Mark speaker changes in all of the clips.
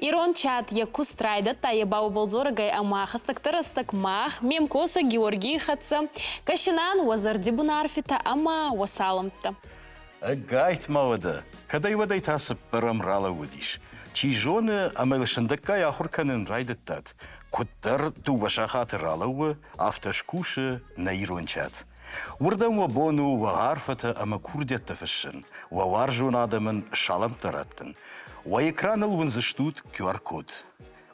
Speaker 1: Ирон чат яку страйда тае бау болзоргай амахастак тарастак мах, мемкоса Георгий хатса, кашинан вазарди бунарфита ама васаламта.
Speaker 2: Гайт мавада, когда его дай тасып парамрала удиш. Чижоны амелшандакай ахурканын райдаттат. Куттар тувашахаты ралауы автошкуши на Ирон чат. Урдан вабону вагарфата ама курдетта фашин, ваваржун адамын шалам тараттын. Ва экранал вынзаштут QR-код.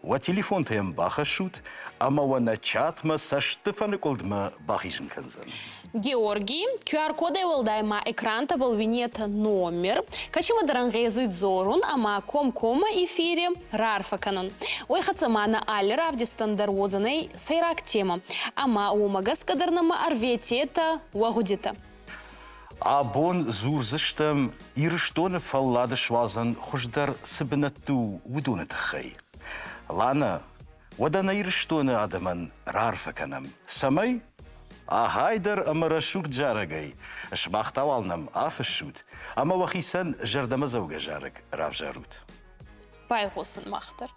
Speaker 2: Ва телефон таям бахашут, ама ва на чатма са штыфаны колдма бахишын канзан.
Speaker 1: Георгий, QR-кода волдайма экранта был винета номер, качима дарангезует зорун, ама кома эфире рарфаканан. Ой хацамана аль равди стандарвозаней сайрак тема, ама умагас кадарнама арветета вагудита.
Speaker 2: Абон зурзыштам ирыштоны фаллады швазан хуждар сыбынатту удунатахай. Лана, вадана ирыштоны адаман рарфаканам. Самай? Ахайдар амарашук джарагай. Шмахтавалнам афышут. Ама вахисан жардамазауга жараг равжарут.
Speaker 1: Пайхосан махтар.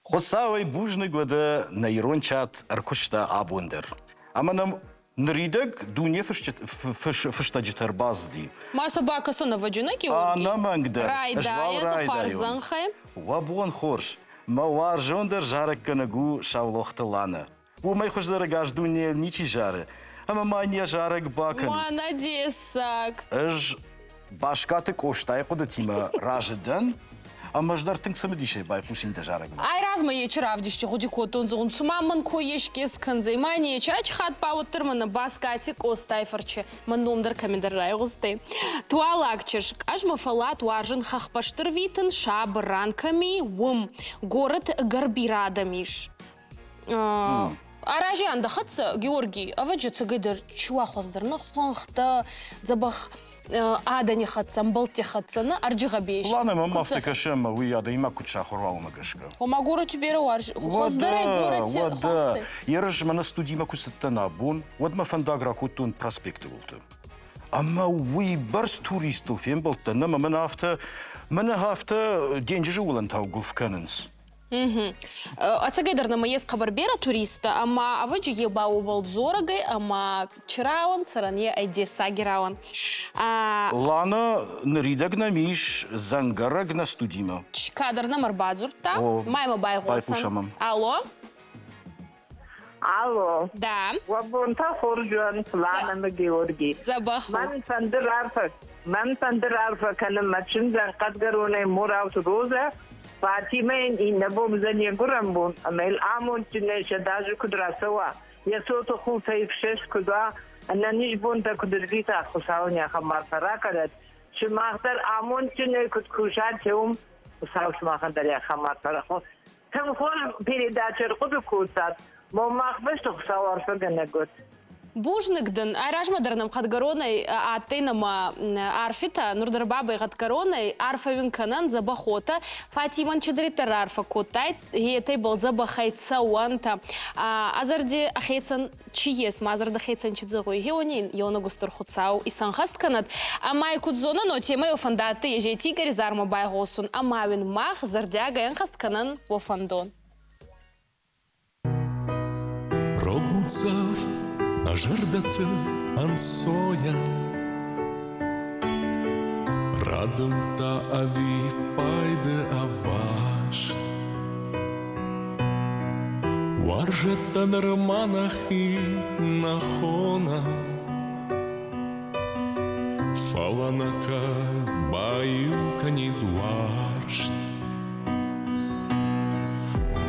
Speaker 2: Хосавай бужны года на ирончат аркушта абундер. Аманам нридек дуне фыштаджитар базди.
Speaker 1: Ма собака сона ваджина Георгий.
Speaker 2: Анамангда.
Speaker 1: Райдая, Харзанхай.
Speaker 2: Вабон хорш. Мавар жондер жарек канагу шавлохталана. У май хождер гаж дуне ничи жары. Ама мания жарек бакан.
Speaker 1: Молодец, Сак.
Speaker 2: Эж башкаты коштай кудатима ражыдан. Ама ждар тынк самедише бай пусинде жарек.
Speaker 1: Ай разма ечер авдишче худикот он зон цумаман коешке сканзай мани чач хат пауттырмана баскатик остайфарче мандомдар комендеррай густы. Туалакчеш ажма фалат уаржын хахпаштыр витен шаб ранками вум город Гарбирадамиш. Аражан да хатса Георгий аваджа цыгайдар чуахоздырны хонхта забах Адани хатсан, балти хатсаны, арджига бейш.
Speaker 2: Ладно, мама втекашема, уяда има куча хорвал магашка.
Speaker 1: Ома город убери уарж. Хоздарай город те хохты.
Speaker 2: Ярыш мана студима кусаттана бун, вот ма фандагра кутун проспекты болты. Ама уй барс туристов ем болты, нама мана хафта деньги жулан таугул в каненс.
Speaker 1: Ацагайдарна маес хабарбера туриста, ама аваджи ебау волдзорагай, ама чирауан, царане айде сагирауан.
Speaker 2: Лана наридагна миш зангарагна студима.
Speaker 1: Кадарна марбадзурта, майма байгосан. Алло?
Speaker 3: Алло.
Speaker 1: Да.
Speaker 3: Вабонта хоржуан планами Георгий.
Speaker 1: Забаху.
Speaker 3: Ман сандыр арфа каным мачин занкадгаруне мураут роза. Фатимейн и набомзание гурамбун, амел амон тинеша даже кудрасова. Я сото хута и в шесть куда, а на ниш бунта кудрвита хусауня хамарфаракадат. Шимахтар амон тине куткушат теум, хусаус махандаря хамарфарахо. Там хор передача куду кутат, момах бешто хусауарфа ганагот.
Speaker 1: Бужныкдын айражмадарным кадгаронай атынама арфита нурдарбабай кадгаронай арфавин канан забахота Фатиман чедритер арфа котай гетай был забахайца уанта азарди ахейцан чиес мазарда хейцан чидзагой геонин йона густур хуцау и санхаст канат амай кудзона но темай офандаты ежети гаризарма байгосун амавин мах зардяга янхаст канан офандон.
Speaker 4: Ажардата ансоя Радымта ави пайды авашт Варжеттан романахи нахона Фаланака баюка не дуашт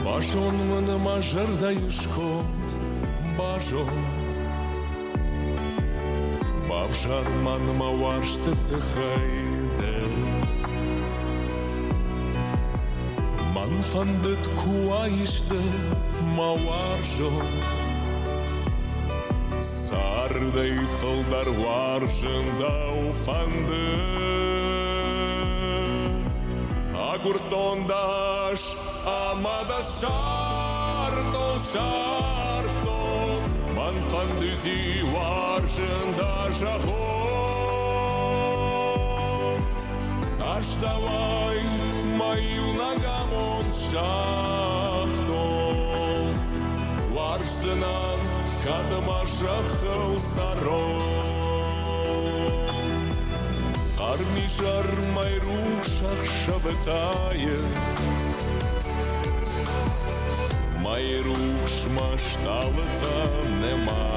Speaker 4: Бажон мыным ажардайышкот Бажон Бавжарман мавашты тыхайды Манфандыт куайышты маваржо Сардай фылдар варжында уфанды Агуртондаш амада шарто шарто Манфандыти варжында жахо Аштавай мою нагамон шахто Варжсынан кадыма жахыл саро Кармижар майрух шах шабытае Майрух шмашталыта нема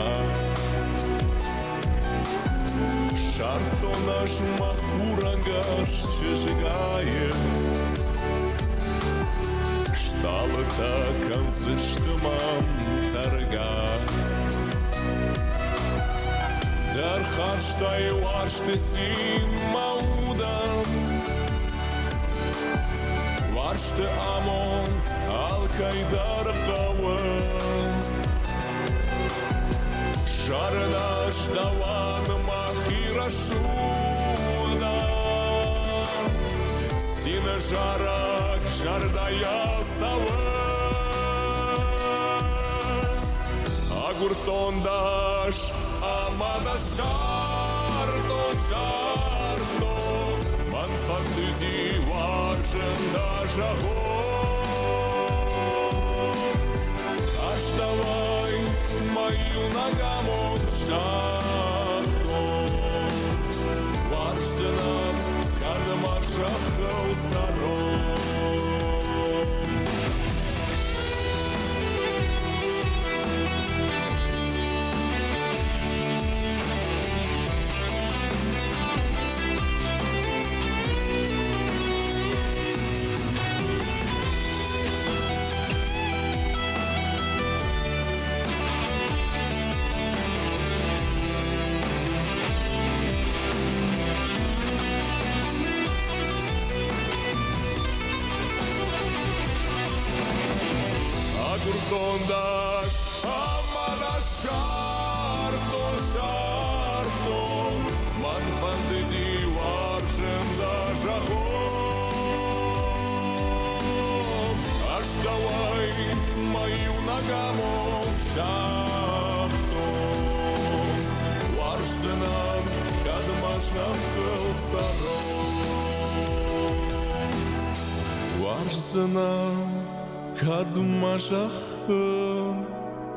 Speaker 4: Шарто наш махурангаш чежигае Шталыта канзыштымам тарга Дархаштай вашты син маудам Вашты амон Алкайдар қауы Жарынаш даван махира шуда Сина жарак жардая савы Агуртондаш амада шарто шарто Манфандыди важен даже Аж давай мою ногам он шахту Важсынан кадма шахал саром Agurkondaş amana şarto şarto Manfandedi varjenda жахом Аж давай мою ногам шахту Варсенан кадма шахал саром Варсенан кадма шахал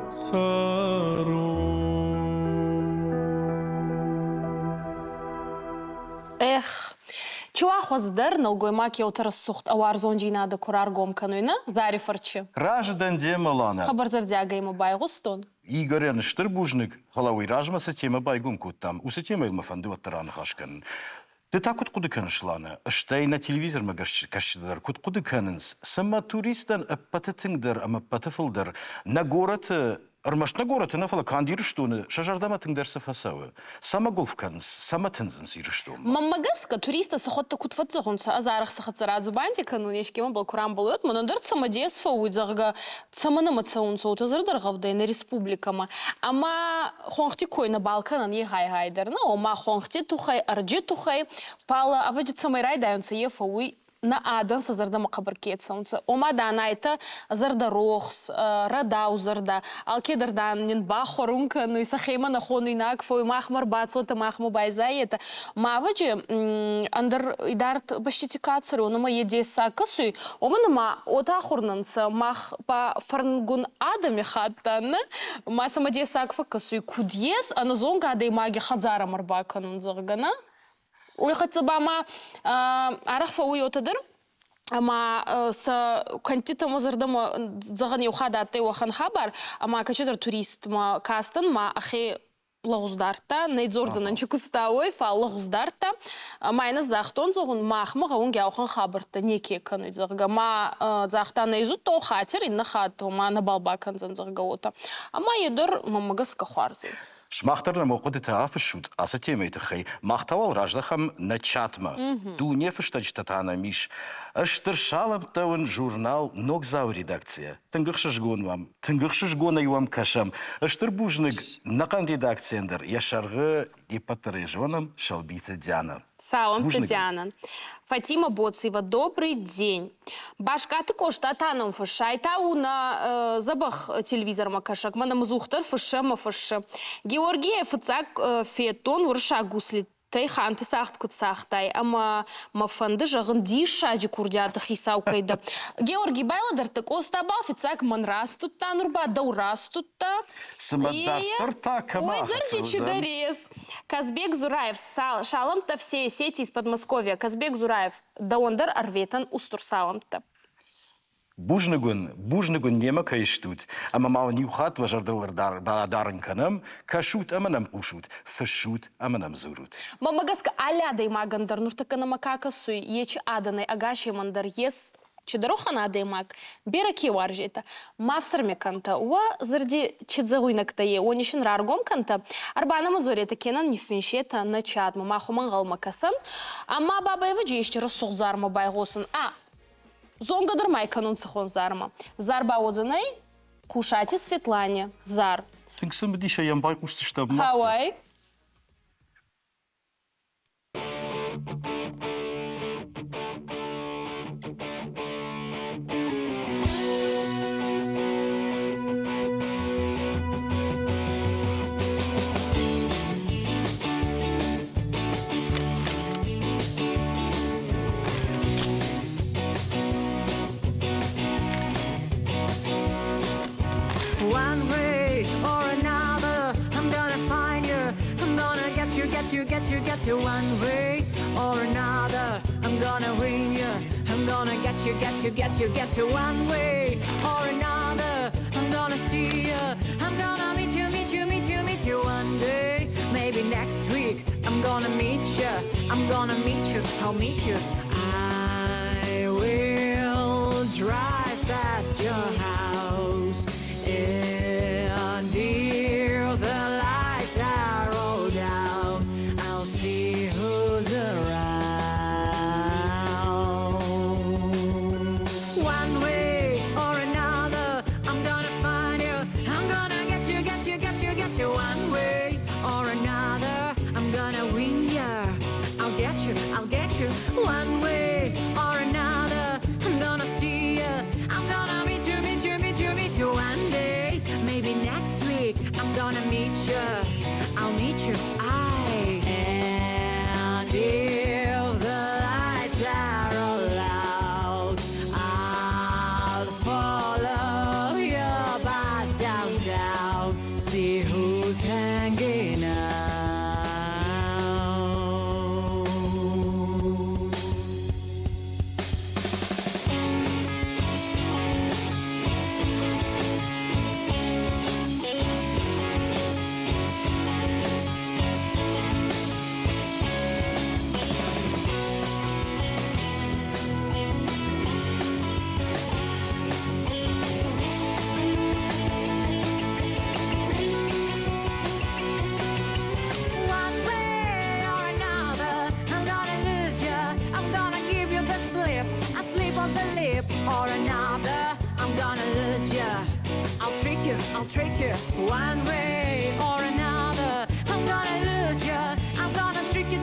Speaker 4: саром
Speaker 1: Эх, чуа хоздар налгоймак еутар сухт авар зонжинада курар гомкануйна, зари фарчи.
Speaker 2: Раждан демалана.
Speaker 1: Хабарзардяга ему байгустон.
Speaker 2: Игорян Штырбужник, халауи ражмаса тема байгун куттам, усы тема илмафанду аттаран хашкан. Ты так вот куда канашлана, штай на телевизор магашчидар, куда кананс, сама туристан апататингдар, ама патафилдар, на город, армаш на город, на фала кандирштуны, шажардама тингдарса фасавы, сама голфканс, сама тензенс ирштун.
Speaker 1: Маммагаска туриста сахотта кутфатзагунца, азарах сахатсарад зубантика, ну нешкема был курам болот, монодер самодес фауидзага, саманамацаунца, утазардаргавдай на республикама. Ама хонхти кой на Балканан егай гайдер, ну, ама хонхти тухай, арджи тухай, пала, а ваджит самай райдаются ефауи, на адан сазарда макабаркетсаунца. Ома данайта зарда рохс, радау зарда, алкедардан нинба хорунка, ну и сахема на хону инак, фой махмар бацота махму байзаета. Маваджи андер идарт баштитикацару, но ма едеса касуй, ома нама ота хорнанца мах па фарнгун адами хаттан, ма сама деса акфа касуй кудьес, а на зонга адей маги хадзара марбаканун заргана. Уйхатсабама арахфа уйотадыр, ама с кантита мозардама заган юхада ате уахан хабар, ама качедар турист ма кастан ма ахе лагуздарта, нейдзорзанан чукустауй фа лагуздарта, майна захтон загун махма гаун гяухан хабарта неке кануй зарга ма захта нейзут то хатер инна хату ма на балбакан зан заргаота, ама едор мамагаска хварзи.
Speaker 2: Шмахтар на мокоды тафшут, а за тем это хей. Махтавал раждахам на чатма. Ду не фштач татана миш. Аштершалам таун журнал Нокзау редакция. Тынгыхшыжгон вам, тынгыхшыжгон айвам кашам. Аштербужник накан редакциендер. Яшаргы и патрежоном шалбита Диана.
Speaker 1: Салам, Татьяна. Фатима Боцева, добрый день. Башкаты кошта таном фашай, тау на забах телевизор макашак, манам зухтар фашема фаша. Георгия фацак фетон урша гусли. Тай ханты сахт кут сахтай, ама мафанды жагын диша курдята хисау кайда. Георгий байладар так остабал фицак манрас тутта, нурба даурас тутта.
Speaker 2: Самодактор так,
Speaker 1: ой, зарди чударес. Казбек Зураев, шалам-то все сети из Подмосковья. Казбек Зураев, даондар арветан устурсалам-то.
Speaker 2: Бужнагун нема кайштут, ама мау нюхат важардалар даран канам, кашут аманам ушут, фашут аманам зурут.
Speaker 1: Мамагаска алядай магандар, нуртака на макака суй, еч аданай агаши мандар ес, чедароха надai маг, бераки варжета, мавсарме канта, уа зарди чедзагуйнак тае, онишин раргом канта, арбана мазорета кенан нифеншета на чад, мамаху мангал макасан, ама баба ева джещи рассолзарма байгосан, Зонгадыр майканун цехон зарма. Зарба одзанай, кушайте Светлане, зар.
Speaker 2: Тинг самбдиша ямбай кушты штаб.
Speaker 1: Хавай.
Speaker 5: get you one way or another. I'm gonna win you. I'm gonna get you one way or another. I'm gonna see you. I'm gonna meet you one day. Maybe next week. I'm gonna meet you. I'll meet you. I will drive past your house. And here the lights are all down. I'll see who's around. One way or another, I'm gonna find you. I'm gonna get you one way or another. I'm gonna win ya. I'll get you one way or another. I'm gonna see ya. I'm gonna meet you one day. Maybe next week I'm gonna meet you. I'll meet you. And if the lights are all out, I'll follow your bus downtown. See who's hanging out. One way or another, I'm gonna lose you. I'm gonna give you the slip, a slip of the lip or another. I'm gonna lose you. I'll trick you. One way or another, I'm gonna lose you. I'm gonna trick you.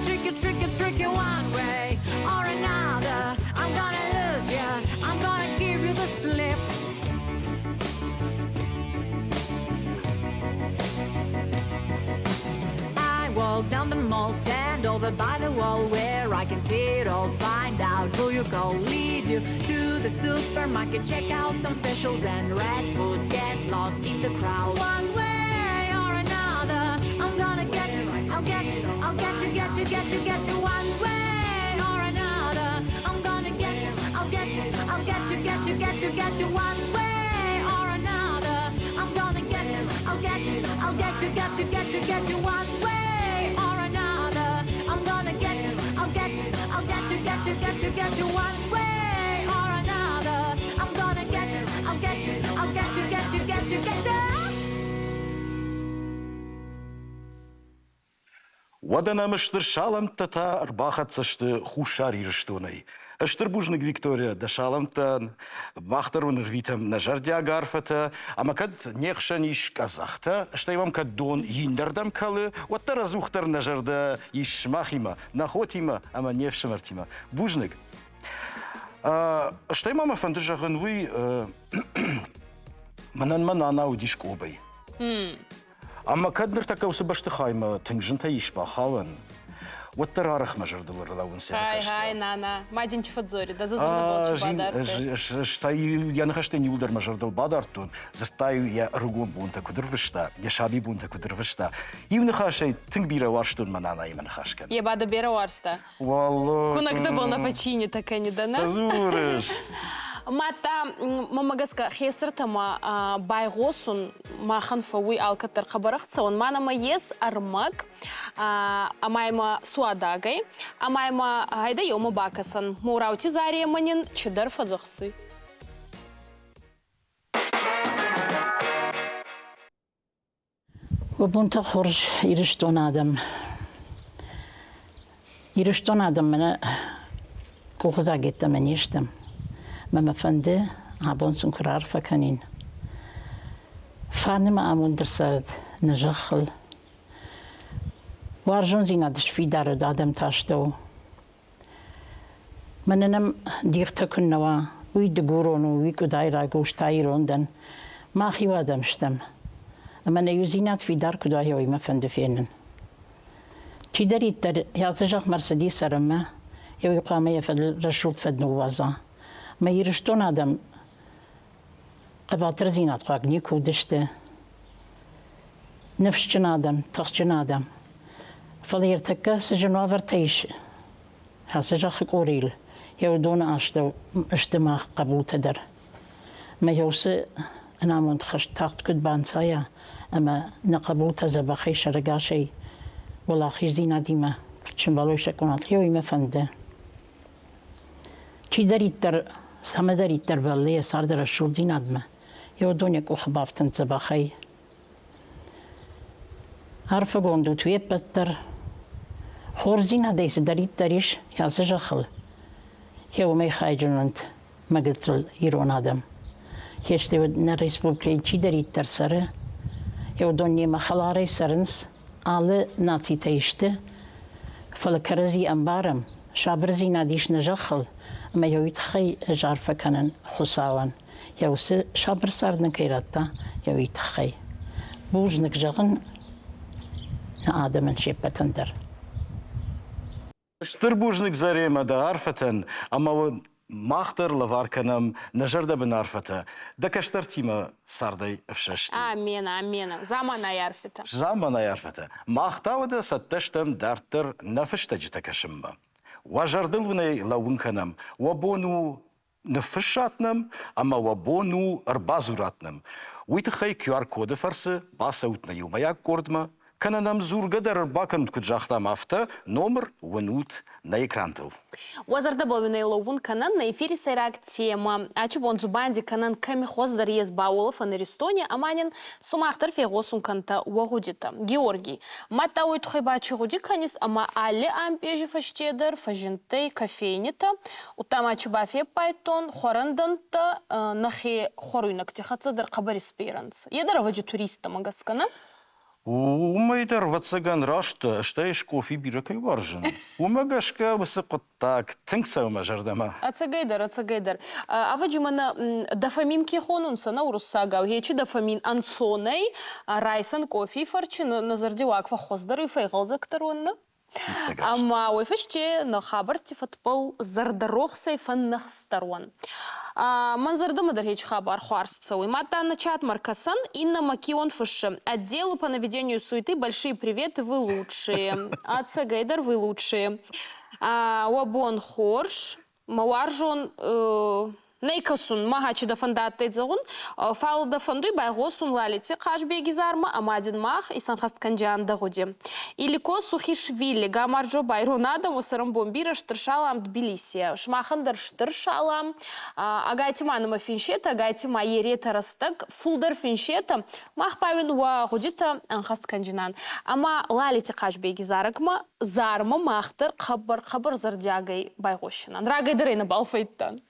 Speaker 5: One way or another, I'm gonna lose you. I'm gonna give you the slip. I walk down the mall, stand over by the wall where I can see it all, find out who you call, lead you to the supermarket, check out some specials and red food, get lost in the crowd. One way or another, I'm gonna get you. I'll get you one way or another. I'm gonna get you. I'll get you one way or another. I'm gonna get you. I'll get you one way or another. I'm gonna get you. I'll get you one way or another. I'm gonna get you. I'll get you.
Speaker 2: Wadanamıştır şalamtata arbaxatsıştı huşar iriştonay. Aştır bujnik Viktoria da şalamtan, вахтаруныр витам на жардя гарфата, ама кад нехшаниш казахта, что вам кад дон индердам калы, вот та разухтар на жарда иш махима, нахотима, ама невшамартима. Бужник. Что мама фандыжаган вы манана удиш кобай. Ама кадныр така усыбашты хайма тыңжынта иш бахаван. Вот тарарах мажардылыр лаун сяхашты.
Speaker 1: Хай, нана. Мадинч фадзори, да зазорно бадарты.
Speaker 2: Штаю я нахашты не удар мажардыл бадартун. Зартаю я ругон бунта кудырвышта, я шаби бунта кудырвышта. И нахашай тыңбира варштун манана има нахашкан.
Speaker 1: Я бада бера варста.
Speaker 2: Валло.
Speaker 1: Кунакта был на почине, така не дана.
Speaker 2: Стазурыш.
Speaker 1: Мата мамагаска хестертама байгосун махан фауи алкатар хабарахцаун манама ес армак амайма суадагай амайма айда йома бакасан мураути зария манин чидар фазахсы.
Speaker 6: وبنت خرج يرشتون آدم من كوخزا جت من يشتم ما فنده عبونسون كرار فكانين فاني ما أمون درسات نجخل وارجون زينا دش في دار آدم تاشتو مننم ديغتا كنوا ويدقورون ويكو دايرا قوش تايرون دن ما خيو آدم شتم أما نيوزينات في دار كدو هيوي ما فند فينن تي داريت دار يازجاق مرسديس رما يوي قامة يفد رشوت فد نوازا ما يرشتون آدم قباتر زينات قاق نيكو دشته نفشجن آدم تخجن آدم فاليرتكا سجنوا فرتيش هسجخ قوريل يودون اجتماع قبول تدر ما يوسي أنا منتخش تاخت كد بانسايا أما نقبول تزبخي شرقاشي ولا خيزينا ديما شنبالوي شكونات يوي ما فنده چی دارید در همه دارید در بله سر در شوردی ندمه یا دنیا کو خبافتن زباخی حرف گوندو توی پتر خورزی ندیس دارید داریش یا سجخل یا می خایجونند مگتل ایران آدم هشته و نریس بولکی چی دارید در سره یا دنیا مخلاره سرنس آل ناتی تیشته فلکرزی انبارم شابرزی ندیش نجخل ما يويت خي جارفة كانن حساوان يوس شابر ساردن كيراتا يويت خي بوجنك جغن آدمن شيبتندر
Speaker 2: اشتر بوجنك زريمة دا عرفتن أما ماختر لفاركنم نجرد بنعرفته دا كشتر تيما ساردي افششت
Speaker 1: Амена. Замана ярфета.
Speaker 2: زمان يعرفته ماختاو دا ستشتم دارتر نفشت جتكشم وجردلوني لونكنم وبونو نفشاتنم أما وبونو أربازوراتنم ويتخي QR كود فرس باسوتنا يوم ياك كوردما كان نم زور قدر باكم تكجاختا مافتا نومر ونوت на экрантыл.
Speaker 1: Уазарда болвиной ловун канан на эфире сайрак тема. Ачубон зубанди канан ками хоздар ез баулов анеристоне аманин сумахтар фегосун канта уагудита. Георгий. Мата уйтхай бачи гуди канис ама алли ампежи фаштедер фажинтей кофейнита. Утам ачубафе пайтон хоранданта нахи хоруйнак тихацадар кабариспиранс. Едара ваджи туриста магаскана.
Speaker 2: وميدر واتسجن راشت اشتايش كوفي بيركي ورجن ومجاشكا وسقط تاك تنكسا ومجردما
Speaker 1: ацагайдар. Аваджи мана дофамин кихонун сана урусага. Угечи дофамин анцоней райсан кофе фарчи назарди ваква хоздар и фейгал закторонна. Ама уйфешче на хабарти футбол зардарох сейфан нахсторон. Манзардама даргеч хабар хуарсцевый. Мата на чат Маркасан, Инна Макион Фыши. Отделу по наведению суеты большие приветы, вы лучшие. Ацагайдар, вы лучшие. Уабон Хорш, Мауаржон... Нейкасун махачи да фандаттай загун, фал да фандуй байгосун лалите кашбеги зарма, амадин мах и санхаст канджан да гуди. Илико Сухишвили, гамарджо байронадам, усарам бомбира штыршалам Тбилисия. Шмахандар штыршалам, агайтиманама финшета, агайтима ерета растак, фулдар финшета, мах павин уа гудита анхаст канджинан. Ама лалите кашбеги заракма, зарма махтар хабар зардягай байгошинан. Рагай дарейна балфайттан.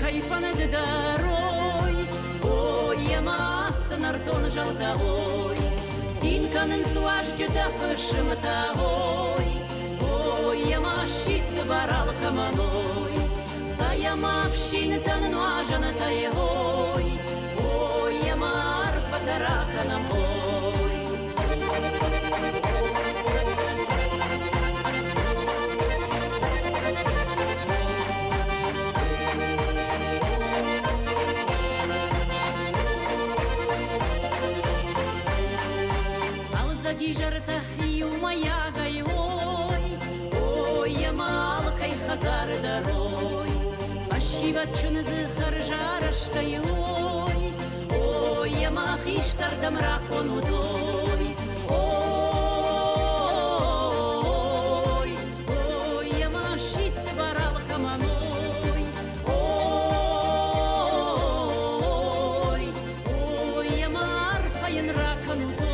Speaker 5: Кайфана дарой, ой, я масса нартон жалтой, синканен сважджета фышиматой, ой, я машит барал каманой, саямавщин тан нуажана тайой, ой, я марфа таракана мой. жарта моя гай, ой, я малкай хазар дарой, ашиватчын зыхар жараштай, ой, я махиштар дамрахон удой, ой, я машит барал каманой, ой, я марфаен ракан удой.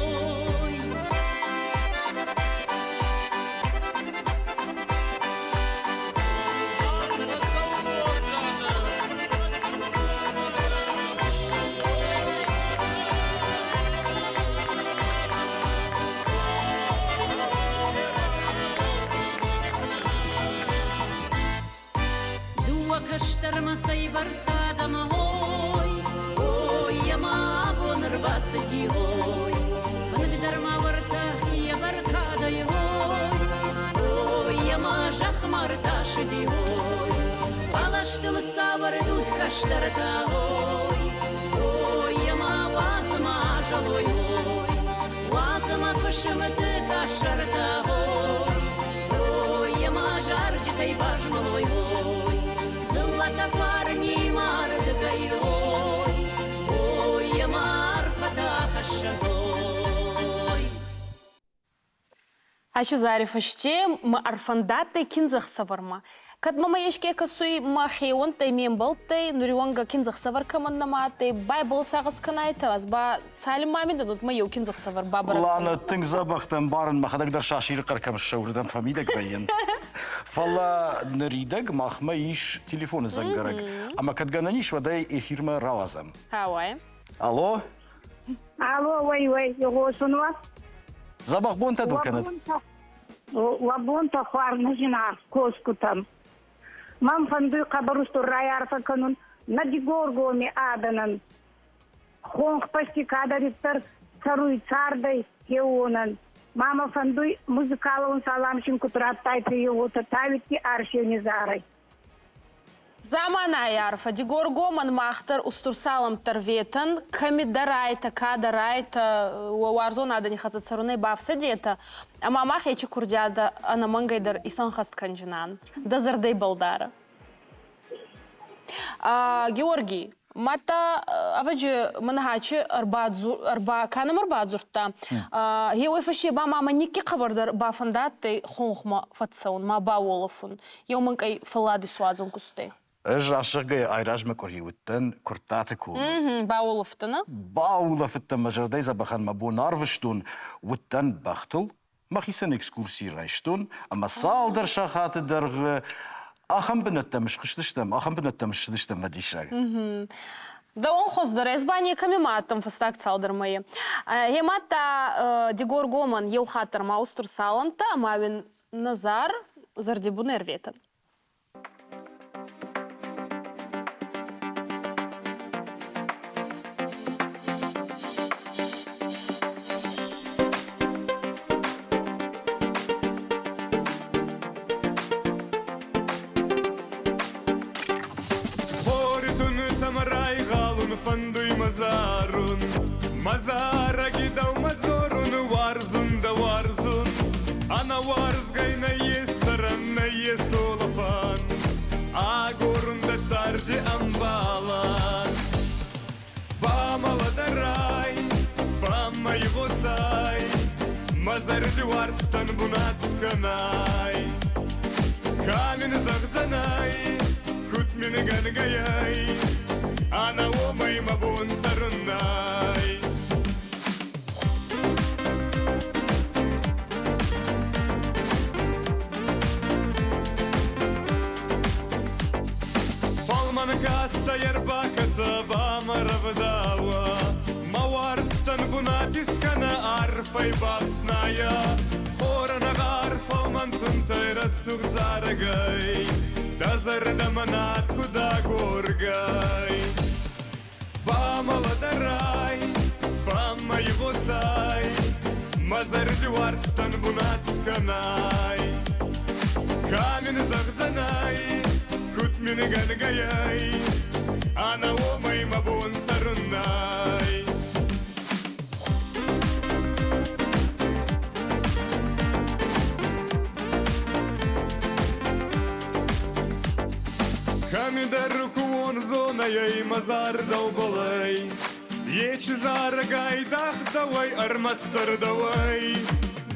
Speaker 5: Каштармасай барсадам, ой, я мабон рбасади, ой, фанвидарма варта я баркадай, ой, я мажах марташди, ой, алаштыл савар дут каштарта, ой, я ма вазма жалой, ой, вазма фашмты кашарта, ой, я мажар дикай бажмалой, ой. Злата парни мардгай, ой, я марфата хашагой.
Speaker 1: Ачы зариф аште, ма арфандаттай кинзах саварма. Кад мама ешке касуй ма хейонтай мен болтай, нурионга кинзах савар каманнаматай, бай болсағыз канайты, азба цалим мами дадут ма еу кинзах савар бабара.
Speaker 2: Лана тың забақтан барын махадагдар шаширы қаркам шаурдан фамилия байын. Фала наридак махма иш телефоны зангарак. Ама кадгананиш вадай эфирма равазам.
Speaker 1: Хавай.
Speaker 2: Алло?
Speaker 3: Алло, ой, его сунва.
Speaker 2: Забах бон тадыл канат.
Speaker 3: Лабонта хварна жена, коску там. Мам фанду кабарусту райарфа канун, надигоргоми аданан. Хонг пасти кадариттар царуй цардай хеонан. Мама фандуй музыкаловын саламшин кутраттай приюта тавитки аршионизарай.
Speaker 1: Замана ярфа, дигоргоман махтар устурсалам тарветан, камидарайта, кадарайта, уарзон ада не хата царунай бавса дета, а мамах ячи курдяда, ана мангайдар исан хаст канжинан, да зардай балдара. Георгий, мата аваджи манахачи арба канам арбадзурта. Еуй фаши ба мама ники қабардар ба фандатты хонхма фатсаун, ма ба олафун. Еу манкай фалади суадзун кусты.
Speaker 2: Жашыгы айражмы көргеуттен куртаты кулы.
Speaker 1: Ба олафтана?
Speaker 2: Ба олафттан мажардай забахан ма бу нарвыштун, уттан бахтыл, махисан экскурсии райштун, ама салдар шахаты даргы, ахам бінөттеміш қыштыштым, ахам бінөттеміш шыдыштым мадишаг.
Speaker 1: Да он хоздар, избание камиматом фастак цалдармайы. Хемата дигоргоман еухатар маустур саланта, мавин назар зардибу нерветан.
Speaker 4: Mazarun, mazara gidau mazorun, warzun da warzun. Ana warz gayna yestaran na yesolafan. Agorun da tsarji ambalan. Ba maladaray, fama yivosay. Mazarji warstan bunatskanaay. Kamin zagzanay, kutmin gangayay. Ana omay mabun sarunay. Palman kasta yerba kasaba maravdawa. Mawarstan bunatiskana arfay basnaya. Horana arfa mantuntay rasug zaragay. Dazarda manat kuda gorgay. Молодарай, фама его сай, мазарди варстан бунацканай, камен загзанай, кутмин гангаяй, ана омай мабун сарунай. Камидар куон зона ей мазар долболей. Ечи зарагай дах давай армастер давай.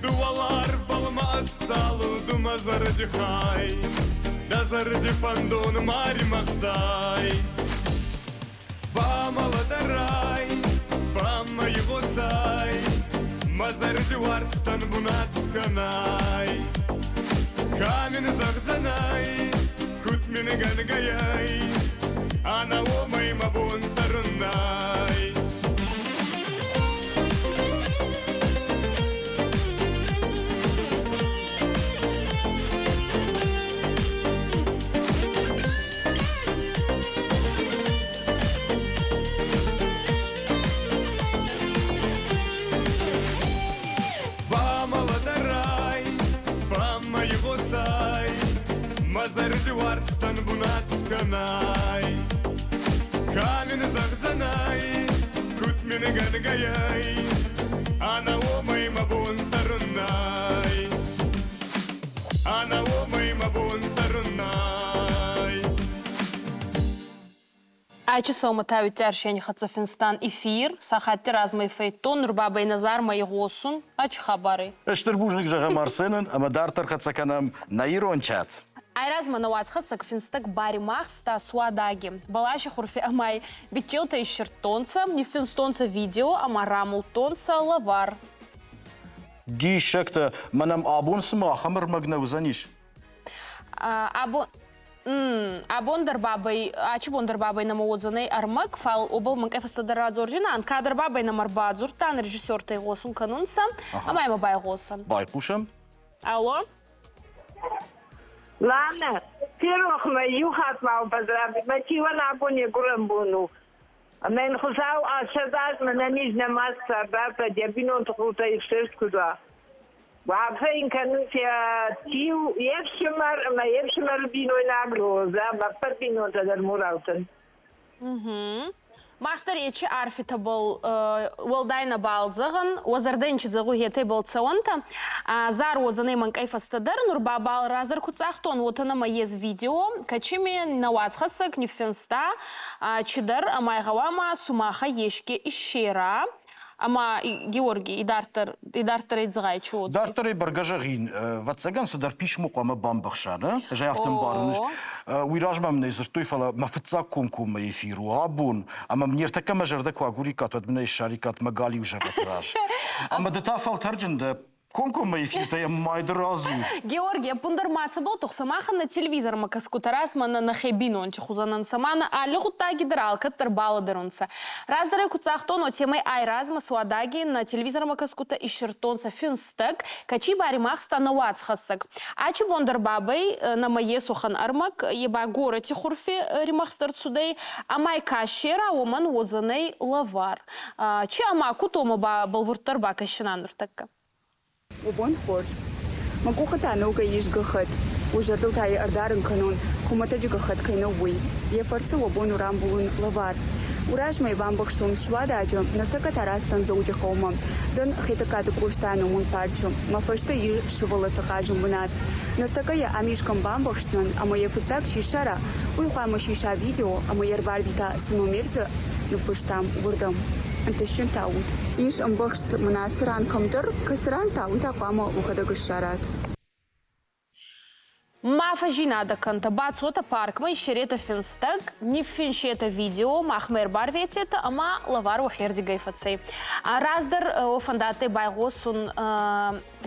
Speaker 4: Дуалар балма сталу дума зардихай. Да зарди фандон мари махсай. Ба молодарай, фама его цай. Мазарди варстан бунацканай. Камень захданай. Кут меня ганагай, а на омай мабун сарунай. Ба молодарай, фама его цай. Мазарди варстан бунацканай. Камень захданай, кут меня ганагай, а на омай мабун сарунай. А на омай мабун сарунай.
Speaker 1: Айчысау матави тяршень хацафинстан эфир, сахатти размай фейтон, Нурбабай Назар майгосун, ачы хабары.
Speaker 2: Эштербужник жаға марсенен, ама дартар хацаканам наирон чат.
Speaker 1: Айразма навацха сакфинстак баримах ста суадаги. Балаши хурфи амай битчелта и щертонца, не финстонца видео, ама рамултонца лавар.
Speaker 2: Ди шекта манам абон сма хамар магнавзаниш.
Speaker 1: Абондар бабай, ачи бондар бабай на моодзаней армак, фал обал манкай фастадара зоржинан, кадр бабай на марбадзур, тан режиссер тай госун канунца, амай мабай госан.
Speaker 2: Бай пушам.
Speaker 1: Алло?
Speaker 3: Ладно, первых мы юхат мал поздравить, мы чего на abonie гурамбуну. Мен хусау ашадаш мы нижня масса, да, подябинон тухута и шерсткуда. Вапсаин кануся тиу епшимар биной наглоза, баппинон тадар мураутен.
Speaker 1: Махтар ечи арфита был уэлдайна балдзаган, уазарденчи дзагу гетэй был цаонта, зар уадзаней манкай фастадар, нурба бал раздар куцахтон, вот она маез видео, качими на уацхасак, не фенста, чидар, амайгавама, сумаха ешки ищера. Ама Георгий, идартар идзгай чуот.
Speaker 2: Дартар баргажагин, ватсаган садар пишмук ама бамбахшана, жафтан барыныш. Уиражмам незртой фала мафца кумкум эфиру абун, ама мне така мажарда квагурикат от мне шарикат магали уже ватраж. Ама дата фал тарджинда кумкум эфир та я майдразу.
Speaker 1: Георгий, пундармаца был тух самаха на телевизор макаскутарас мана на хебинон чихузанан самана, а легута гидралка тарбала дарунца. Раздаре куцахтон о темой айразма суадаги на телевизор макаскута и шертонца финстек, качи баримах станавац хасак. Ачи бондарбабай на мае сухан армак, еба гора тихурфи римах старцудей, а май кашера оман водзаней лавар. Чи ама кутома балвуртарба кашинандр такка?
Speaker 7: Убон хорс. Макухата наука иш гахат. Ужартыл тай ардарың канон. Хуматаджи гахат кайна уй. Е фарсы убон урамбулун лавар. Уражмай бамбахштун швададжа. Нартака тарастан зауча хома. Дын хитакаты куштану мун парчу. Мафашта ир шивала такажу мунат. Нартака я амишкам бамбахштун. Ама е фысак шишара. Уйхама шиша видео. Ама ербарбита сунумерза. Нуфыштам вурдам. Антешчен таут. Инш амбахшт мунасыран камдыр. Касыран таут аквама ухада гышарат.
Speaker 1: Мафа жинада канта бацота паркма ищерета финстаг, не финшета видео, махмер барветета, ама лавар вахерди гайфацей. А раздар офандаты байгосун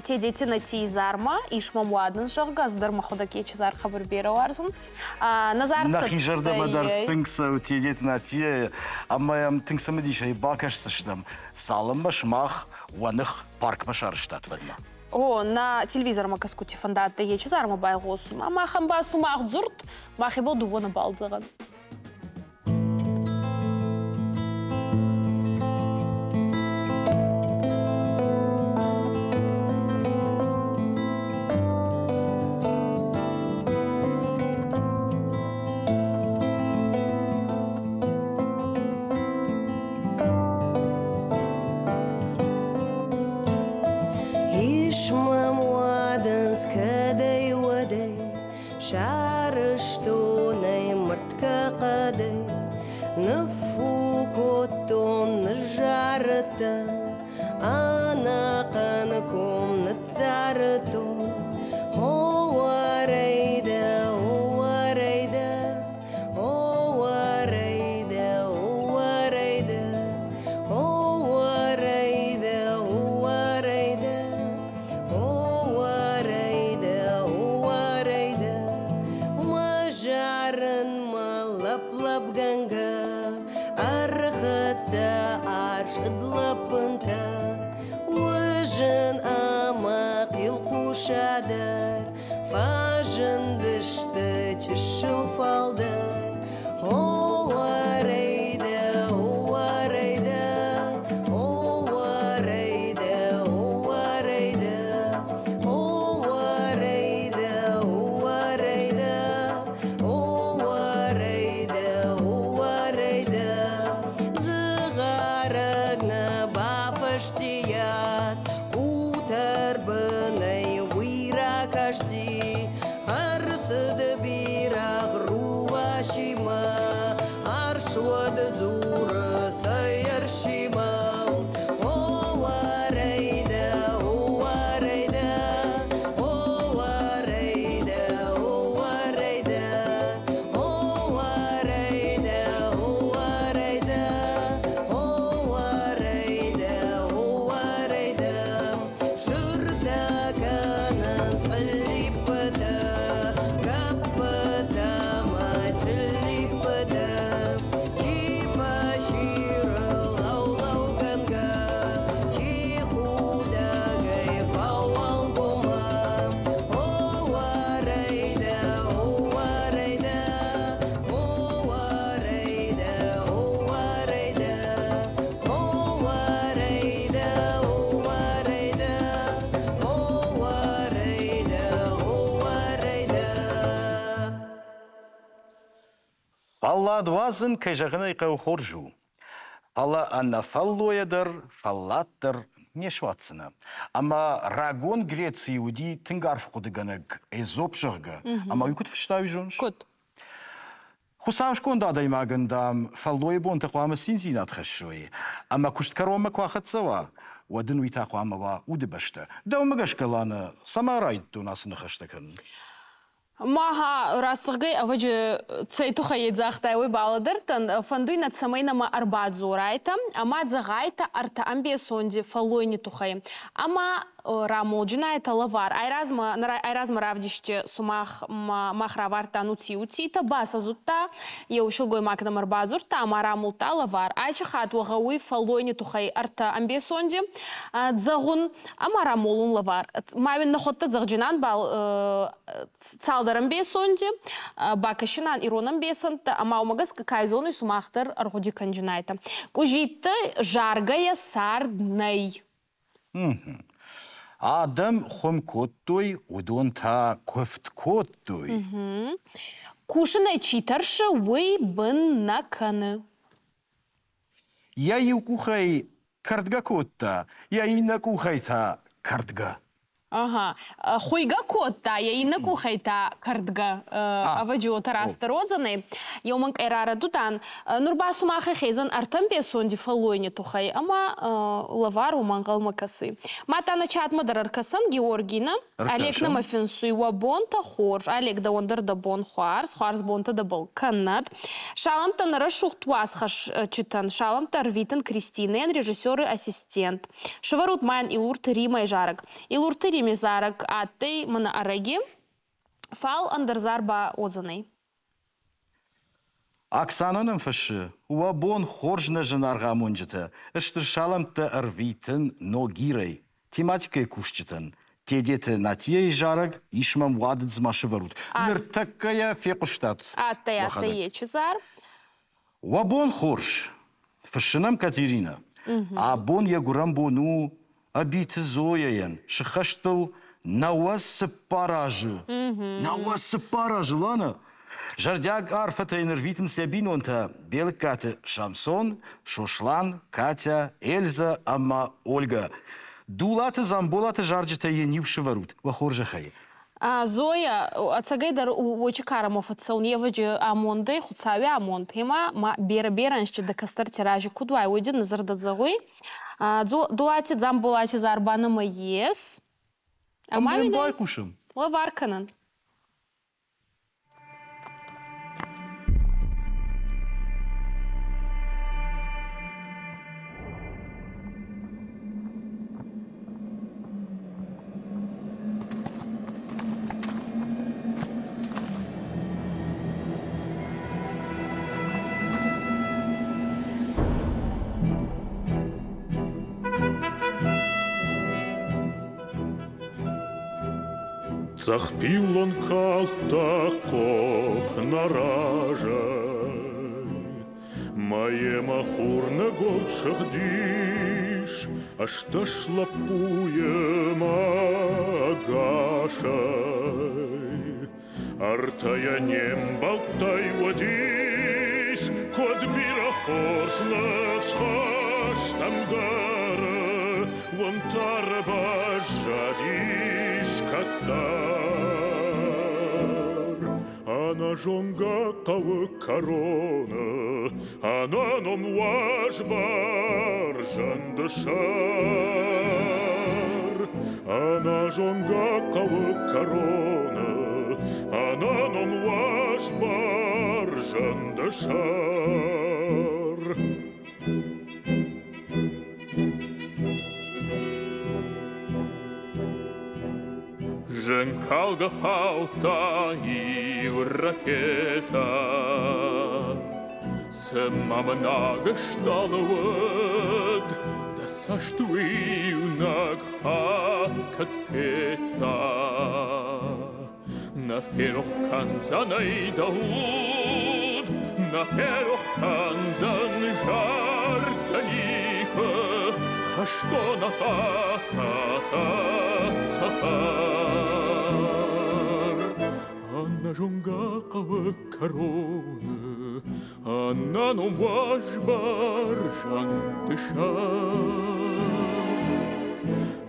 Speaker 1: те дети на ти зарма, ишма муадын жогга, аздар махода кечи зар хабар бера варзун. Назар
Speaker 2: Нахижарда мадар тыңса те дети на ти, ама тыңса мадиша бакаш сыштам. Салымба шмах уаных паркма шарштат вадма.
Speaker 1: О, на телевизор макаскути фандаты ечи зарма байгосун. Ама хамба сумах дзурт, махи был дувона балдзаган.
Speaker 8: Шарышту наймырт كقدي نفوكوتون نجارتن أنا قنكم نتزارتو هو ريدا هو ريدا هو ريدا هو ريدا هو ريدا هو ريدا هو ريدا هو ريدا ومجارن ملبلب جنجا أرختا عرش ادلبنتا وجن أماق القشادر فاجن دشتش الشوفالدر هو ريدا هو ريدا هو ريدا هو ريدا هو ريدا هو ريدا هو ريدا هو ريدا زغارقنا بافشتيات وتر بني ويراكشتي أرصد بيراغ رواشيما أرشود زور سير شيما هو ريدا هو ريدا هو ريدا هو ريدا هو ريدا هو ريدا هو ريدا هو ريدا شردا كان صلي بدا قبتا ما تلي بدا جيفا شير الغولو كنكا جيخودا قيفا والقما هو ريدا هو ريدا هو ريدا هو ريدا هو ريدا هو ريدا هو ريدا هو ريدا
Speaker 2: Фалла двазын кайжағыны иқау хоржу. Фалла анна фаллоядыр, фаллаттыр, не шватсына. Ама рагон Греции уди тынгарф кудыганыг эзоп жығга. Ама юкут фштави жонш?
Speaker 1: Кот.
Speaker 2: Хусавш конда даймагындам фаллоя бон тақвама синзинат хашшуи. Ама кушт карома квахатсава. Вадын уитақвама ва уды башта. Да умагаш калана самарайд у нас нахаштакан.
Speaker 1: Маха расығай аваджы цейту хайет захтайвы баладыртын фандуй над самайнама арбадзу райта, ама дзагайта арта амбе сонди фалойни тухай. Ама рамолджина это лавар. Айразма равдиште сумах махраварта нути утита баса зутта еушилгой макнам арбазурта ама рамулта лавар. Айчы хат вагауи фалойни тухай арта амбе сонди дзагун ама рамолун лавар. Мавин нахотта дзагджинан бал цалдарам бесонди бакашинан иронам бесанта ама умагас кайзону сумахтар аргуди канджинайта. Кужиты жаргая сарднай.
Speaker 2: Адам хом коттуй, удон та кофт коттуй.
Speaker 1: Кушанай читарша вы бын наканы.
Speaker 2: Я и кухай картга котта, я и на кухай та картга.
Speaker 1: Ага. Хуйга котта, я и на кухай та картга аваджо тараста родзаны. Йоманг эрара дутан. Нурба сумаха хезан артам бесонди фалойни тухай, ама лавар умангал макасы. Мата начат мадар аркасан Георгина, Олег на мафинсуй бонта хорж, Олег да ондер да бон хуарс бонта да был канат. Шалам та нарашух туас хаш читан, шалам та рвитан Кристинен, режиссер и ассистент. Шаварут майн илурт Рима и жарак. Илурт Риме зарак, а ты мана араги, фал андерзарба отзаный.
Speaker 2: Оксананың фышы, уабон хоржна жанарға мұнжыты, үштір шаламты ырвитын ногирай, тематикай кушчытын, тедеті натия и жарак, ишмам вадыд змашы варут. Ныртаккая фекуштат.
Speaker 1: Аттай ечізар.
Speaker 2: Уабон хорж, фышынам Катерина, абон ягурам бону, абиты зояян, шыхаштыл навасы паражы. Навасы паражы, лана? Жардяг арфата энервитен слябинонта, белкаты Шамсон, Шошлан, Катя, Эльза, Амма, Ольга. Дулаты замболаты жарджата енивши варут, вахоржа хай.
Speaker 1: Зоя, ацагайдар очи карамов ацауневаджи амонды, хуцави амонд. Хема ма бера-бераншчы да кастар тиражи кудуай уйди назырдат загой. Дулати замбулати за арбаныма ес.
Speaker 2: Аммен
Speaker 1: Амами
Speaker 2: бай кушым.
Speaker 1: лаварканын.
Speaker 4: Захпил он калта кох наражай, Мае махурна голчах диш, А что ж лапуе магашай, Артая нем болтай водиш, Код бира хоршлах шхаш тамгара, Вон тарба жадиш катар. Она жонга кавы корона, Она ном важбар жандышар. Она жонга кавы корона, Она ном важбар жандышар. Женкалга халта и ракета, Сама много шталвад, Да саштуивнаг хат катфета. На ферух канзанай дауд, На ферух канзан жартаника, Хашто на сахар. Анна жонга кавы корона, Анна ном важбар жандышар.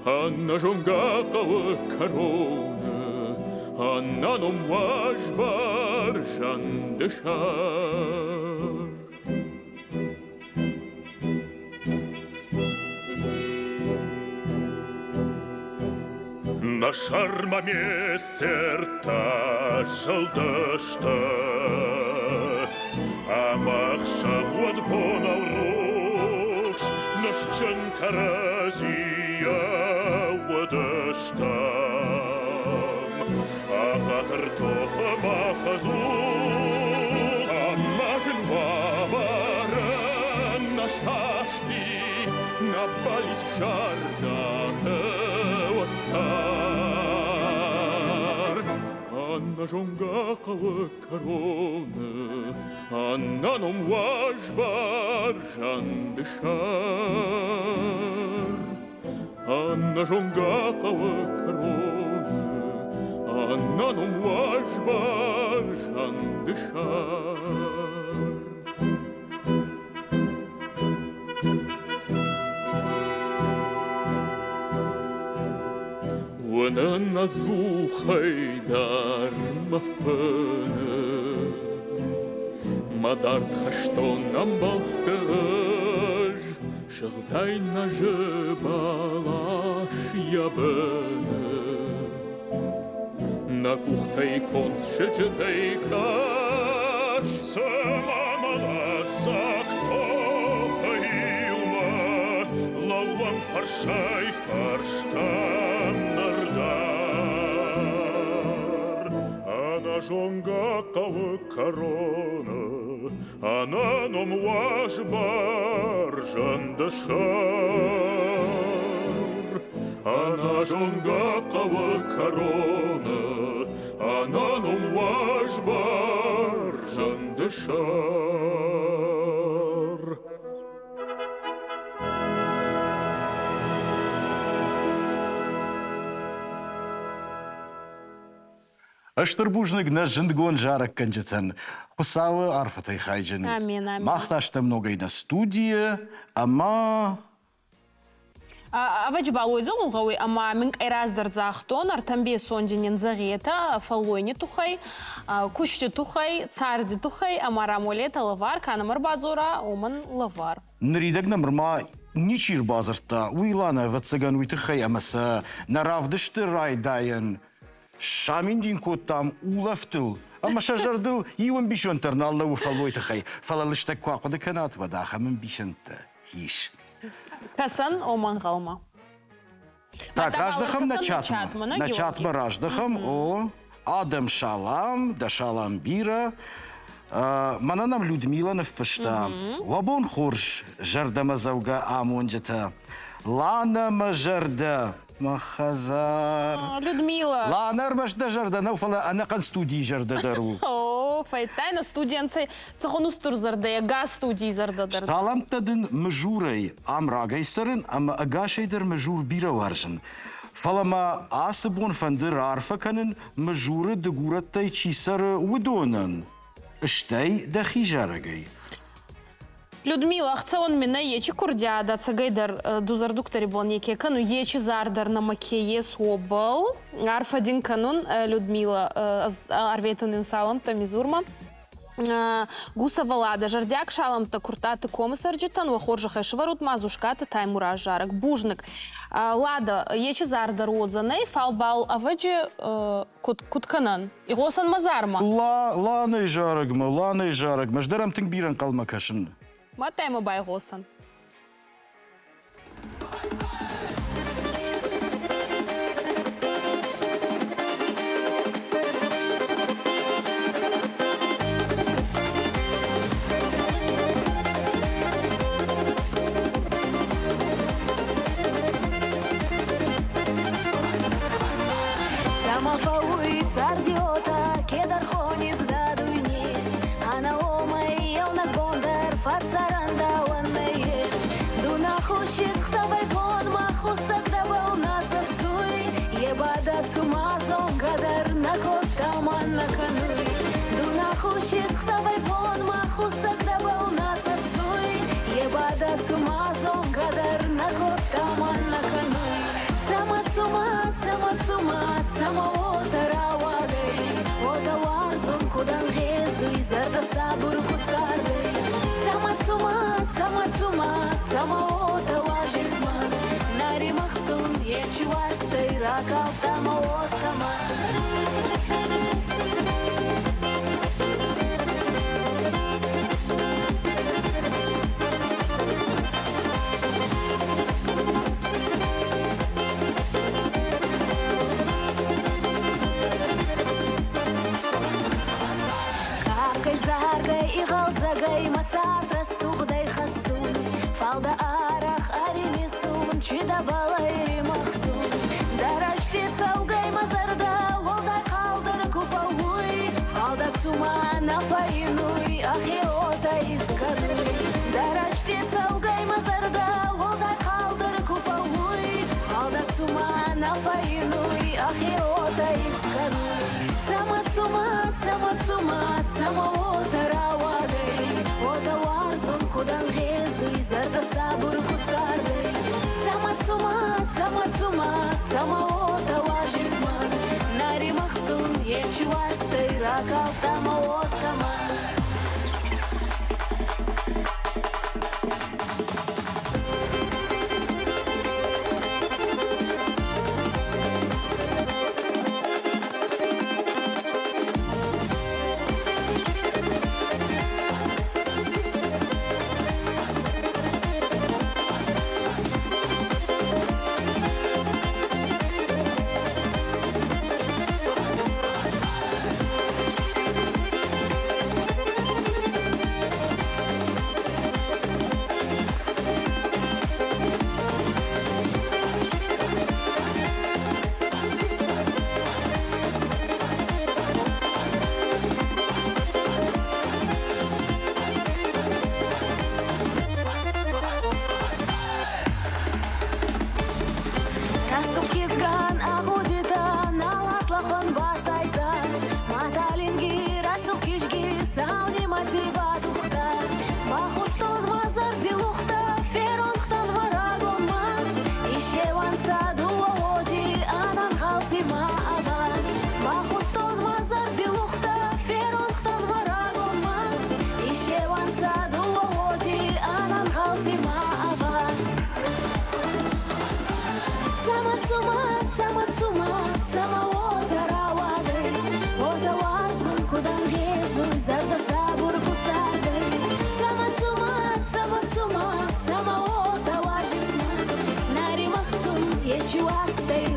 Speaker 4: Анна жонга кавы корона, Анна ном важбар жандышар. На шармаме серта жалдашта, Амахша год бонавруш, Ношчен каразия водыштам. Ахатыр тоха махазу, Амажын ваварын на шашти, На балить жардаты оттар. Анна жонга кавы корона, Анна ном важбар жандышар. Анна жонга кавы корона, Анна ном важбар жандышар. Вона назухайдар мафына, Мадарт хаштон нам балтаж, Шағдай нажы балаш ябыны. На кухтай конц шечетай каш, Сама молодцак тохаилма, Лалвам фаршай фарштан нардар. Она жонга кавы корона, Она ном важбар жандышар. Она жонга кавы корона, Она ном важбар жандышар.
Speaker 2: Аштырбужник на жындгон жарак канжетен. Хусавы арфатай хайджен.
Speaker 1: Амин, амин.
Speaker 2: Махташта много и на студии, ама...
Speaker 1: Аваджбал ойдзол угауи, ама минг эраздер захтон, артамбе сондинен загета, фалойни тухай, кушти тухай, царди тухай, ама рамолета лавар, канамар бадзора, оман лавар.
Speaker 2: Нридак намрма ничир базарта, уилана ватсаган уйтыхай амаса, наравдышты райдайын, шаминдин коттам улафтыл, ама шажардыл иуан бишонтар наллау фалойтыхай, фалалыштак квақуды канат вадаха мен бишонты, хиш.
Speaker 1: Касан оман галма.
Speaker 2: Так, раждахам
Speaker 1: начатма,
Speaker 2: начатма раждахам, о, Адам шалам, да шалам бира, мананам Людмила навпашта. Вабон хорш, жарда мазауга амонджата. Лана мажарда, махазар.
Speaker 1: Людмила.
Speaker 2: Лана арбашда жарда, науфала анакан студии жарда дару.
Speaker 1: О, файтайна студенцы, цехонустур зарда, газ студии зарда дарда.
Speaker 2: Салам тадын мажурай амрагайсарын, ама агашайдар мажур бира варжын. Фалама асыбон фандыр арфаканын мажуры дегураттай чисары удонан. Штей да хижарагай.
Speaker 1: Людмила, ахцаон мина ечи курдяда, цагайдар дузардуктари бол неке кану ечи зардар на макее собал. Арфадин канун Людмила арветунин салам тамизурма. Гуса валада, жардяк шалам-то куртаты комиссарджитан, вахоржа хайшварут мазушката таймура жарак. Бужник. Лада, ечи зардар отзанай, фалбал аваджи кутканан. Игосан мазарма.
Speaker 2: Лана и жарагма. Ждарам тинг биран калма кашын.
Speaker 1: Матайма бай госан.
Speaker 5: Цама,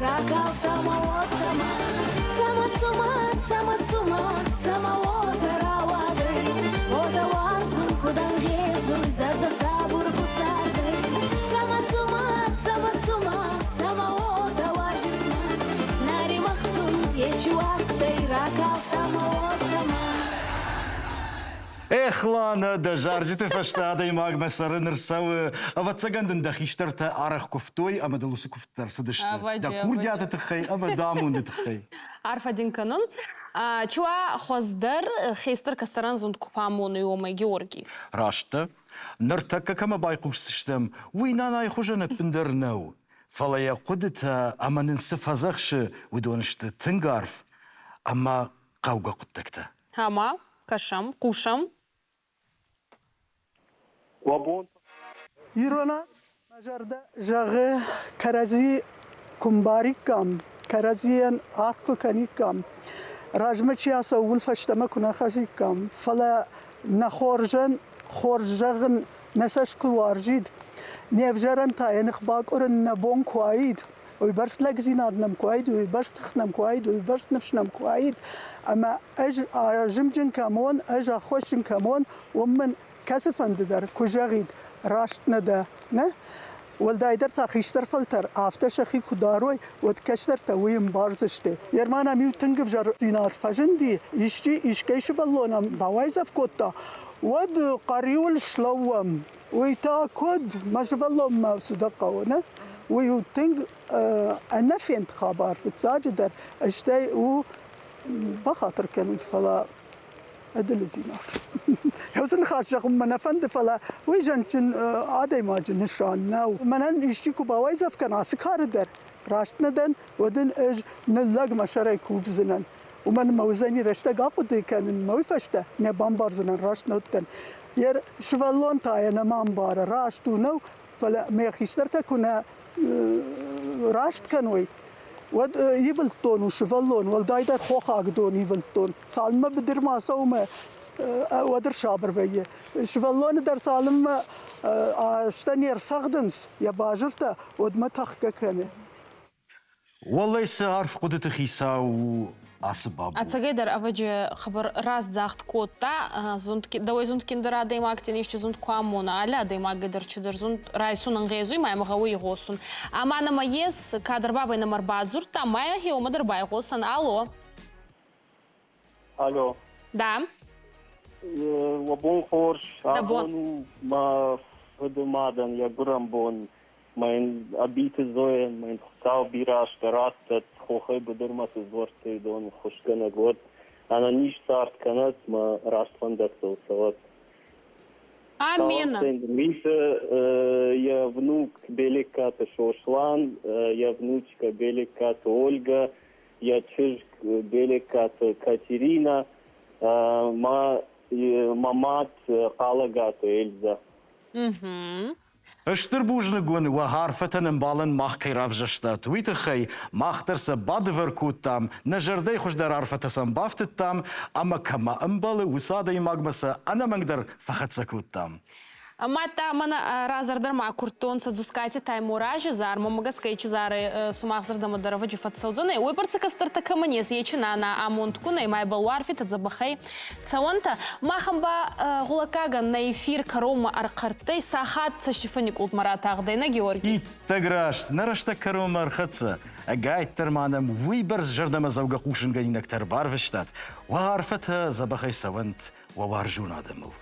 Speaker 5: ракалтама оттама. Цама отеравады. Одаварсың кудан гезу, зарда сабур куцарды. Цама одаважысың. Нари махсун, ечуастай, ракалтама оттама.
Speaker 2: Эх, Лана, да жаржите фаштады маг масарын рсавы. А вот цагандын да хиштарта арах куфтой, ама да лусы куфтар садышты.
Speaker 1: Авади,
Speaker 2: Да курдяты тыхай, ама дамунды тыхай.
Speaker 1: Арфа динканын. Чуа хоздар хейстер кастаран зунд купамуны ома Георгий.
Speaker 2: Рашта, ныртакка кама байкуш сыштам, уйнанай хужаны піндернау. Фалая кудыта, ама нынсы фазахшы, удонышты тынгарф, ама қауға құттакта.
Speaker 1: Хама, кашам, кушам.
Speaker 9: ایرانا مجرد جاغه کرازی کمباری کم کرازیان آخو کنی کم راجمچی آسا اول فشتما کنا خشی کم فلا نخورجن خورجن نسش کوارجید نیفجرن تا انخباق اورن نبون کوایید وی برس لگزین آدنم کوایید وی برس تخنم کوایید وی برس نفشنم کوایید اما اج جمجن کمون اج خوشن کمون ومن کسفند در کجاگید راست نده نه والدایدر تا خیشتر فلتر آفته شخی کداروی ود کشتر تا ویم بارزشته یرمان امیو تنگب جر زینار فجندی ایشتی ایشکیش بلونم باویزف کتا ود قریول شلوم ویتا کد مجبلوم ما صدقه نه ویو تنگ انا فی انتخابار بتساجدر اشتای و بخاطر كانت فلا أدل زينات يوزن خارج من أفند فلا ويجن عادي ما جن شان ناو منن يشتكو بوايزف كان عسكر در راشتنا دن ودن إج نلقى مشاري كوب زنن ومن موزني رشته قاقد كان مويفشته نبامبار زنن راشتنا دن ير شوالون تاي نمامبار راشتو نو فلا ما خيشترتا كنا راشت كانوي ود يفلتون وشفلون والدايدر خوخاق دون يفلتون سالمة بدر ما سوما ودر شابر بيه شفلون در سالمة اشتنير سغدنس يا باجرتا ود ما تخكا كانه
Speaker 2: والله يسعرف قدرة خيساو أسباب.
Speaker 1: Ацагайдар аваджи хабар раз захт котта давай зунд киндера даймак тенешчи зунд куамона аля даймак гайдар чудер зунд райсун ангезуй май махауи госун. Амана маес кадр бабай на марбадзур та мая хеомадр бай госан. Алло.
Speaker 10: Алло.
Speaker 1: Да.
Speaker 10: Вабон хорш.
Speaker 1: Да бон.
Speaker 10: Ма федемадан я грамбон. Mein Abite Zoe, mein Frau Bira Starastet, Hochei Bedurmas ist Worte, Don Hoschkana Gott. Она nicht sagt, kann es mal Rast von der Soße.
Speaker 1: Амина.
Speaker 10: Я внук Беликата Шошлан, я внучка Беликата Ольга, я чиж Беликата Катерина, мамат Калагата Эльза.
Speaker 2: اشتر بوجن گون و حرفتن بالن مخ کیراف جشتات ویت خی مختر س باد ورکوتام نجردی خوش در حرفت سم بافتتام اما کما امبال وساده ماگمس انا مقدر فقط سکوتام
Speaker 1: Мата мана разардар ма куртон садускати таймуражи зар мамагас кайчи зары сумахзар да мадарава жифат саудзане ой парца кастарта каманес ечина на амонтку на май балварфит забахай цаонта махамба гулакага на эфир карома арқартай сахат сашифаник ултмара тагдайна Георгий.
Speaker 2: И таграш нарашта карома архатса агайт терманам виберс жардама завга кушин ганинак тербар вштат ва арфата забахай савант ва варжун адаму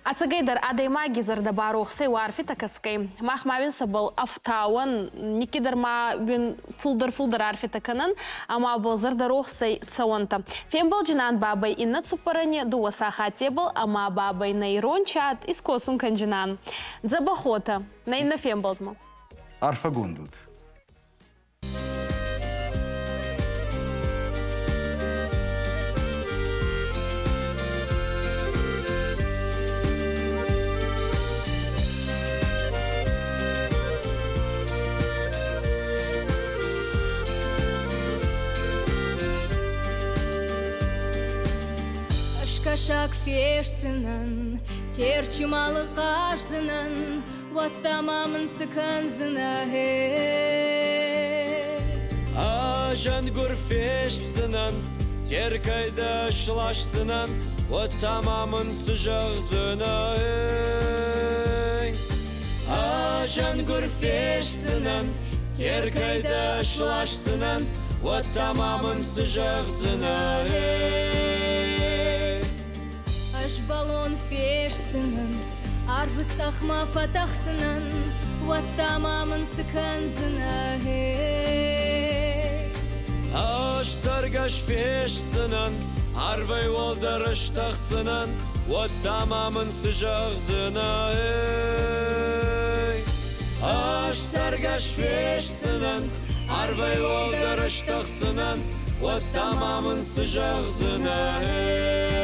Speaker 1: Ацагайдар адаймаги зардабарухсай варфи такаскай. Махмавин сабал афтауан никидар ма вин фулдар арфи таканан, ама был зардарухсай цаонта. Фем был джинан бабай и на цупаране дуаса хатебл, ама бабай на ирончат и скосум канджинан. Дзабахота, на инна фем болдма.
Speaker 2: Арфа гундут.
Speaker 5: Кашак фешсинан, терчималы кажзинан, вот тамамын сыканзына хе.
Speaker 11: Ajan gurfeşsinen, terkayda şlaşsinen, o tamamın sıcağızına ey. Ajan gurfeşsinen, terkayda şlaşsinen, o tamamın sıcağızına ey.
Speaker 5: Aş balon feşsinen, arvı takma pataksinen, o tamamın sıkansına hey.
Speaker 11: Aş sargaş feşsinen, arvay oldarış taksinen, o tamamın sıcağızına ey. Aş sargaş feşsinen, arvay oldarış taksinen, o tamamın sıcağızına ey.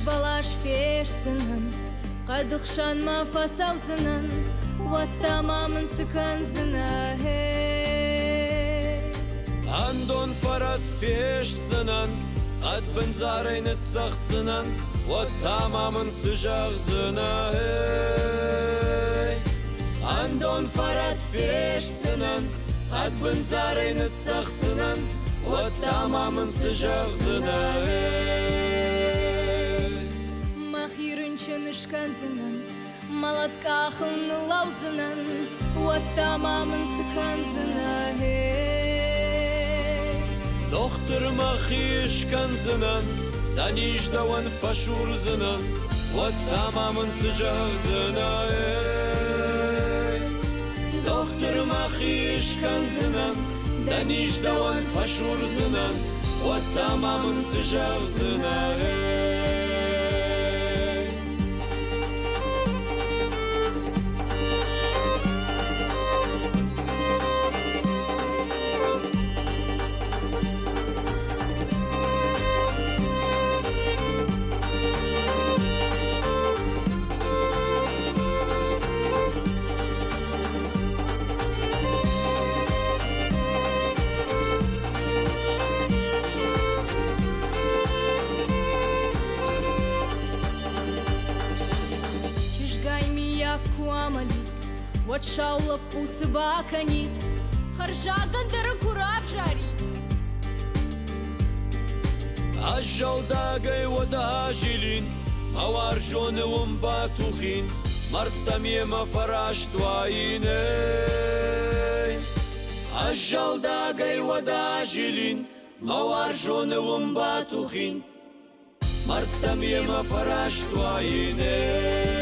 Speaker 5: Balaş feşsinen, kadıkşanma fasavsinen, o tamamın sıkansına hey.
Speaker 11: Andon farat feşsinen, adbın zarayını tsaksinen, o tamamın sıcağızına hey. Andon farat feşsinen, adbın zarayını tsaksinen, o tamamın sıcağızına hey.
Speaker 5: Чынышканзынан, малатка ахылны лаузынан, o tamamın sıkansına hey.
Speaker 11: Доктор махишканзынан, даниждаван фашурзынан, o tamamın sıcağızına ey. Доктор махишканзынан, даниждаван фашурзынан, o tamamın sıcağızına ey.
Speaker 5: Вот шаула пусы баканит, харжаган дара курав жарит.
Speaker 11: Ажалдагай водажилин, аваржоны умбатухин, мартамема фараш твоиней. Ажалдагай водажилин, аваржоны умбатухин, мартамема фараш твоиней.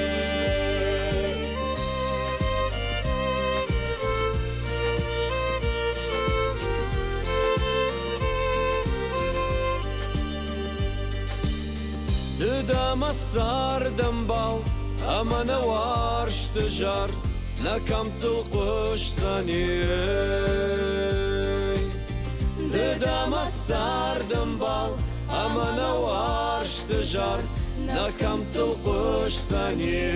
Speaker 11: Dama sardım bal, amana varştı jar, nakam tulkuş sani. Dama sardım bal, amana varştı jar, nakam tulkuş sani.